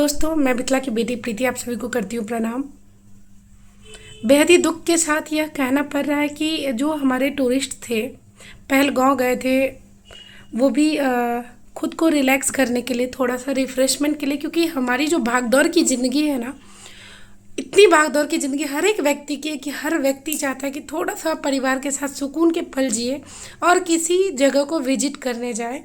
दोस्तों, मैं मिथिला की बेटी प्रीति आप सभी को करती हूँ प्रणाम। बेहद ही दुख के साथ यह कहना पड़ रहा है कि जो हमारे टूरिस्ट थे, पहलगाँव गए थे, वो भी खुद को रिलैक्स करने के लिए, थोड़ा सा रिफ़्रेशमेंट के लिए, क्योंकि हमारी जो भागदौड़ की ज़िंदगी है ना, इतनी भागदौड़ की ज़िंदगी हर एक व्यक्ति की है कि हर व्यक्ति चाहता है कि थोड़ा सा परिवार के साथ सुकून के पल जिए और किसी जगह को विजिट करने जाए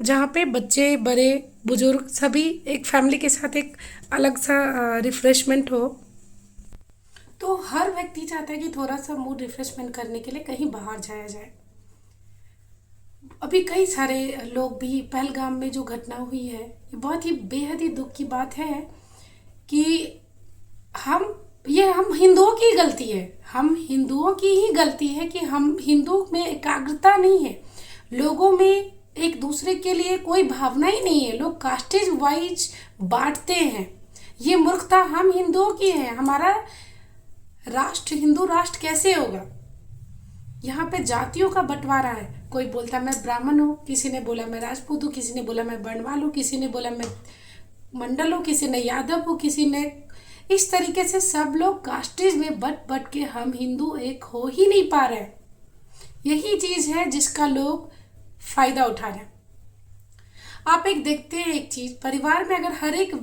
जहाँ पे बच्चे, बड़े, बुजुर्ग सभी एक फैमिली के साथ एक अलग सा रिफ़्रेशमेंट हो। तो हर व्यक्ति चाहता है कि थोड़ा सा मूड रिफ़्रेशमेंट करने के लिए कहीं बाहर जाया जाए। अभी कई सारे लोग भी, पहलगाम में जो घटना हुई है, ये बहुत ही बेहद ही दुख की बात है कि हम हिंदुओं की गलती है। हम हिंदुओं की ही गलती है कि हम हिंदू में एकाग्रता नहीं है, लोगों में एक दूसरे के लिए कोई भावना ही नहीं है। लोग कास्टेज वाइज बांटते हैं, ये मूर्खता हम हिंदुओं की है। हमारा राष्ट्र हिंदू राष्ट्र कैसे होगा? यहाँ पे जातियों का बंटवारा है। कोई बोलता मैं ब्राह्मण हूँ, किसी ने बोला मैं राजपूत हूँ, किसी ने बोला मैं बर्णवाल हूँ, किसी ने बोला मैं मंडल हूँ, किसी ने यादव हूँ, किसी ने इस तरीके से सब लोग कास्टेज में बट बट के हम हिंदू एक हो ही नहीं पा रहे। यही चीज़ है जिसका लोग फायदा उठा रहे हैं। आप एक देखते हैं एक चीज, परिवार में अगर हर एक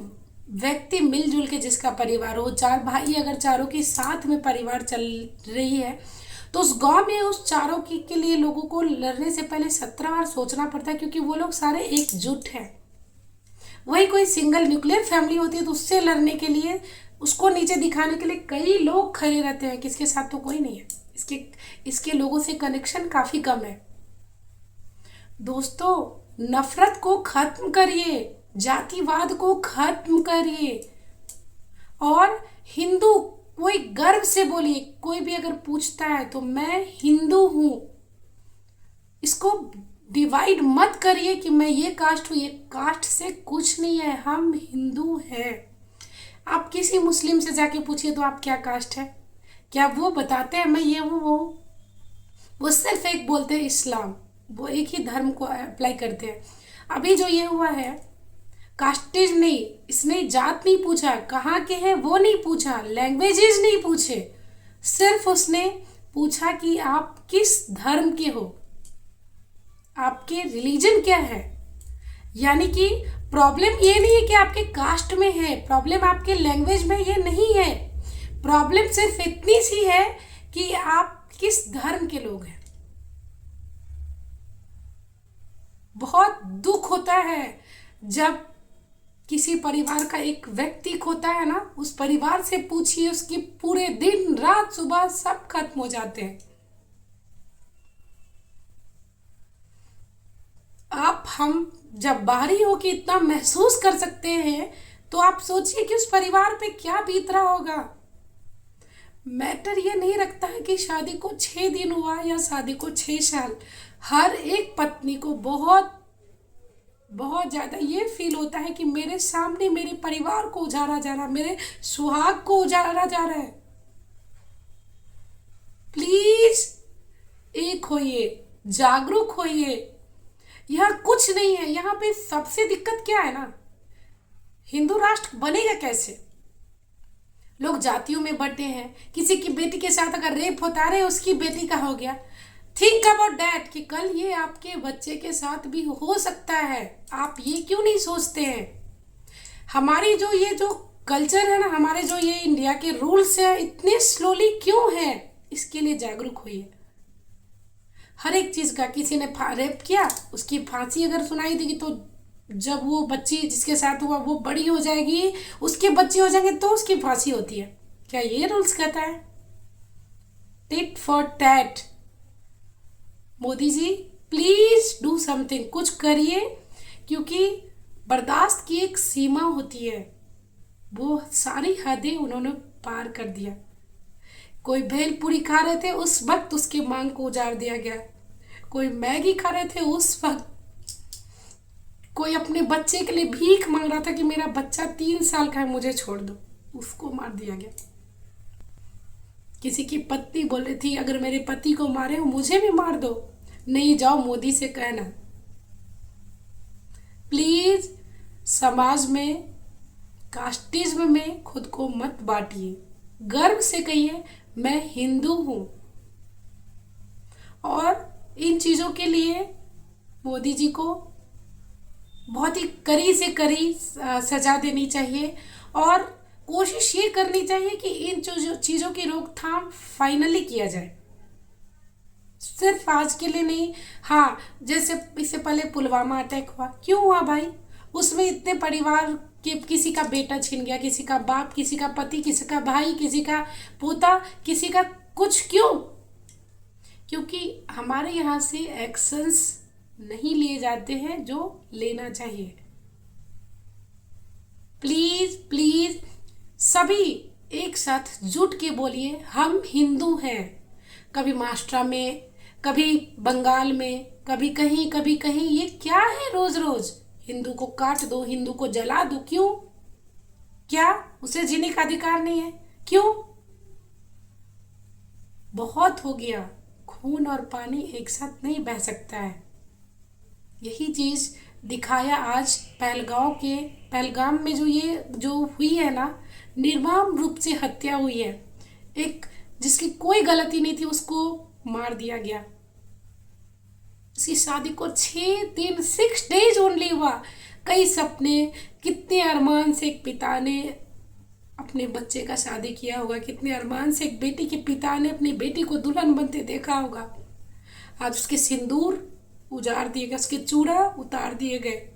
व्यक्ति मिलजुल के, जिसका परिवार हो, चार भाई अगर चारों के साथ में परिवार चल रही है, तो उस गांव में उस चारों के लिए लोगों को लड़ने से पहले 17 बार सोचना पड़ता है, क्योंकि वो लोग सारे एकजुट हैं। वही कोई सिंगल न्यूक्लियर फैमिली होती है तो उससे लड़ने के लिए, उसको नीचे दिखाने के लिए कई लोग खड़े रहते हैं, किसके साथ तो कोई नहीं है। इसके लोगों से कनेक्शन काफी कम है। दोस्तों, नफरत को खत्म करिए, जातिवाद को खत्म करिए और हिंदू कोई गर्व से बोलिए। कोई भी अगर पूछता है तो मैं हिंदू हूं, इसको डिवाइड मत करिए कि मैं ये कास्ट हूं। ये कास्ट से कुछ नहीं है, हम हिंदू हैं। आप किसी मुस्लिम से जाके पूछिए तो आप क्या कास्ट है, क्या वो बताते हैं मैं ये हूँ वो हूँ? वो सिर्फ एक बोलते हैं इस्लाम, वो एक ही धर्म को अप्लाई करते हैं। अभी जो ये हुआ है, कास्टेज नहीं, इसने जात नहीं पूछा, कहाँ के हैं वो नहीं पूछा, लैंग्वेजेस नहीं पूछे, सिर्फ उसने पूछा कि आप किस धर्म के हो, आपके रिलीजन क्या है। यानी कि प्रॉब्लम ये नहीं है कि आपके कास्ट में है, प्रॉब्लम आपके लैंग्वेज में ये नहीं है। प्रॉब्लम सिर्फ इतनी सी है कि आप किस धर्म के लोग हैं। बहुत दुख होता है जब किसी परिवार का एक व्यक्ति खोता है ना, उस परिवार से पूछिए, उसकी पूरे दिन रात सुबह सब खत्म हो जाते हैं। हम जब बाहरी हो के इतना महसूस कर सकते हैं, तो आप सोचिए कि उस परिवार पे क्या बीत रहा होगा। मैटर ये नहीं रखता है कि शादी को 6 दिन हुआ या शादी को 6 साल। हर एक पत्नी को बहुत बहुत ज़्यादा ये फील होता है कि मेरे सामने मेरे परिवार को उजाड़ा जा रहा है, मेरे सुहाग को उजाड़ा जा रहा है। प्लीज एक होइए, जागरूक होइए। यहाँ कुछ नहीं है। यहाँ पे सबसे दिक्कत क्या है ना, हिंदू राष्ट्र बनेगा कैसे? लोग जातियों में बंटे हैं। किसी की बेटी के साथ अगर रेप होता है, उसकी बेटी का हो गया, थिंक अबाउट डैट कि कल ये आपके बच्चे के साथ भी हो सकता है। आप ये क्यों नहीं सोचते हैं? हमारी जो कल्चर है ना, हमारे जो ये इंडिया के रूल्स हैं, इतने स्लोली क्यों है? इसके लिए जागरूक होइए। हर एक चीज का, किसी ने रेप किया, उसकी फांसी अगर सुनाई देगी तो जब वो बच्ची जिसके साथ हुआ वो बड़ी हो जाएगी, उसके बच्चे हो जाएंगे तो उसकी फांसी होती है। क्या ये रूल्स कहता है? Tit for tat. Modi ji please do something, कुछ करिए, क्योंकि बर्दाश्त की एक सीमा होती है, वो सारी हदें उन्होंने पार कर दिया। कोई भेलपूरी खा रहे थे, उस वक्त उसके मांग को उजाड़ दिया गया। कोई मैगी खा रहे थे, उस वक्त कोई अपने बच्चे के लिए भीख मांग रहा था कि मेरा बच्चा 3 साल का है, मुझे छोड़ दो, उसको मार दिया गया। किसी की पत्नी बोल रही थी अगर मेरे पति को मारे हो मुझे भी मार दो, नहीं जाओ मोदी से कहना। प्लीज समाज में कास्टिज्म में खुद को मत बांटिए, गर्व से कहिए मैं हिंदू हूं। और इन चीजों के लिए मोदी जी को बहुत ही कड़ी से कड़ी सजा देनी चाहिए और कोशिश ये करनी चाहिए कि इन चीजों की रोकथाम फाइनली किया जाए, सिर्फ आज के लिए नहीं। हाँ, जैसे इससे पहले पुलवामा अटैक हुआ, क्यों हुआ भाई? उसमें इतने परिवार के, किसी का बेटा छिन गया, किसी का बाप, किसी का पति, किसी का भाई, किसी का पोता, किसी का कुछ, क्यों? क्योंकि हमारे यहाँ से एक्शंस नहीं लिए जाते हैं जो लेना चाहिए। प्लीज प्लीज सभी एक साथ जुट के बोलिए हम हिंदू हैं। कभी महाराष्ट्र में, कभी बंगाल में, कभी कहीं। ये क्या है रोज रोज? हिंदू को काट दो, हिंदू को जला दो, क्यों? क्या उसे जीने का अधिकार नहीं है? क्यों? बहुत हो गया, खून और पानी एक साथ नहीं बह सकता है। यही चीज दिखाया आज पहलगाम में जो हुई है ना, निर्मम रूप से हत्या हुई है। एक जिसकी कोई गलती नहीं थी उसको मार दिया गया। उसकी शादी को 6 डेज ओनली हुआ। कई सपने, कितने अरमान से एक पिता ने अपने बच्चे का शादी किया होगा, कितने अरमान से एक बेटी के पिता ने अपनी बेटी को दुल्हन बनते देखा होगा। आज उसके सिंदूर उजाड़ दिए गए, उसके चूड़ा उतार दिए गए।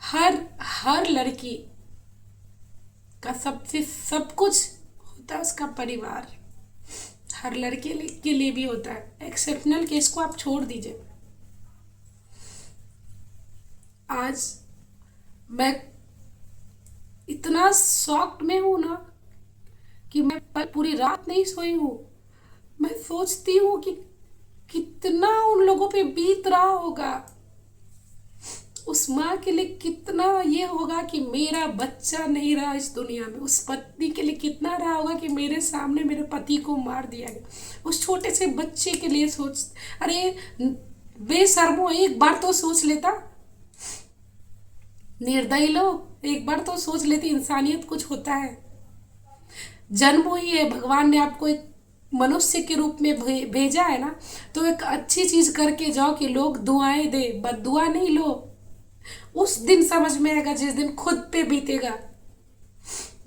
हर लड़की का सबसे सब कुछ होता है उसका परिवार। हर लड़के के लिए भी होता है। एक्सेप्शनल केस को आप छोड़ दीजिए। आज मैं इतना शॉक्ड में हूं ना कि मैं पूरी रात नहीं सोई हूं। मैं सोचती हूं कि कितना उन लोगों पे बीत रहा होगा, उस माँ के लिए कितना ये होगा कि मेरा बच्चा नहीं रहा इस दुनिया में। उस पत्नी के लिए कितना रहा होगा कि मेरे सामने मेरे पति को मार दिया गया। उस छोटे से बच्चे के लिए अरे बेशर्मो, एक बार तो सोच लेता। निर्दयी लोग, एक बार तो सोच लेते इंसानियत कुछ होता है। जन्म हुई है, भगवान ने आपको एक मनुष्य के रूप में भेजा है ना, तो एक अच्छी चीज करके जाओ कि लोग दुआएं दे, बद्दुआ नहीं लो। उस दिन समझ में आएगा जिस दिन खुद पे बीतेगा।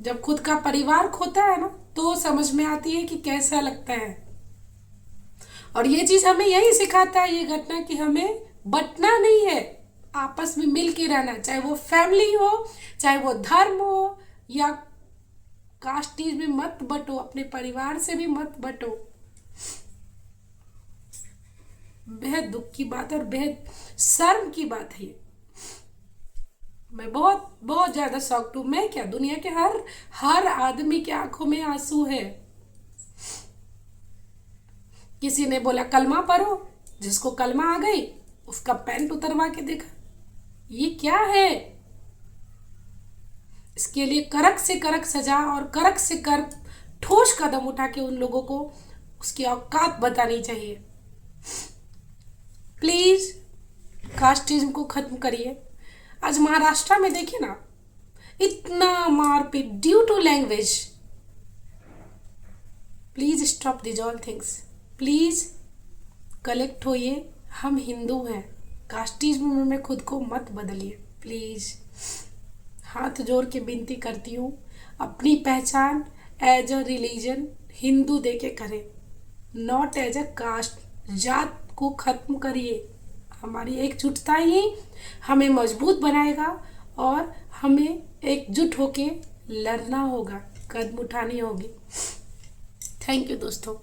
जब खुद का परिवार खोता है ना, तो समझ में आती है कि कैसा लगता है। और ये चीज हमें यही सिखाता है ये घटना, कि हमें बंटना नहीं है, आपस में मिल के रहना। चाहे वो फैमिली हो, चाहे वो धर्म हो, या कास्टीज में मत बटो, अपने परिवार से भी मत बटो। बेहद दुख की बात और बेहद शर्म की बात है ये। मैं बहुत बहुत ज्यादा शॉक्ड हूं। मैं क्या, दुनिया के हर आदमी की आंखों में आंसू है। किसी ने बोला कलमा पढ़ो, जिसको कलमा आ गई उसका पैंट उतरवा के देखा। ये क्या है? इसके लिए कड़क से कड़क सजा और कड़क से कड़क ठोस कदम उठा के उन लोगों को उसकी औकात बतानी चाहिए। प्लीज कास्टिज्म को खत्म करिए। आज महाराष्ट्र में देखिए ना, इतना मारपीट due to language. Please stop this all things. Please collect होइए, हम हिंदू हैं। कास्टिज्म में खुद को मत बदलिए प्लीज। हाथ जोड़ के विनती करती हूँ, अपनी पहचान एज अ रिलीजन हिंदू दे के करें, नॉट एज अ कास्ट। जात को खत्म करिए। हमारी एकजुटता ही हमें मजबूत बनाएगा और हमें एकजुट होके लड़ना होगा, कदम उठानी होगी। थैंक यू दोस्तों।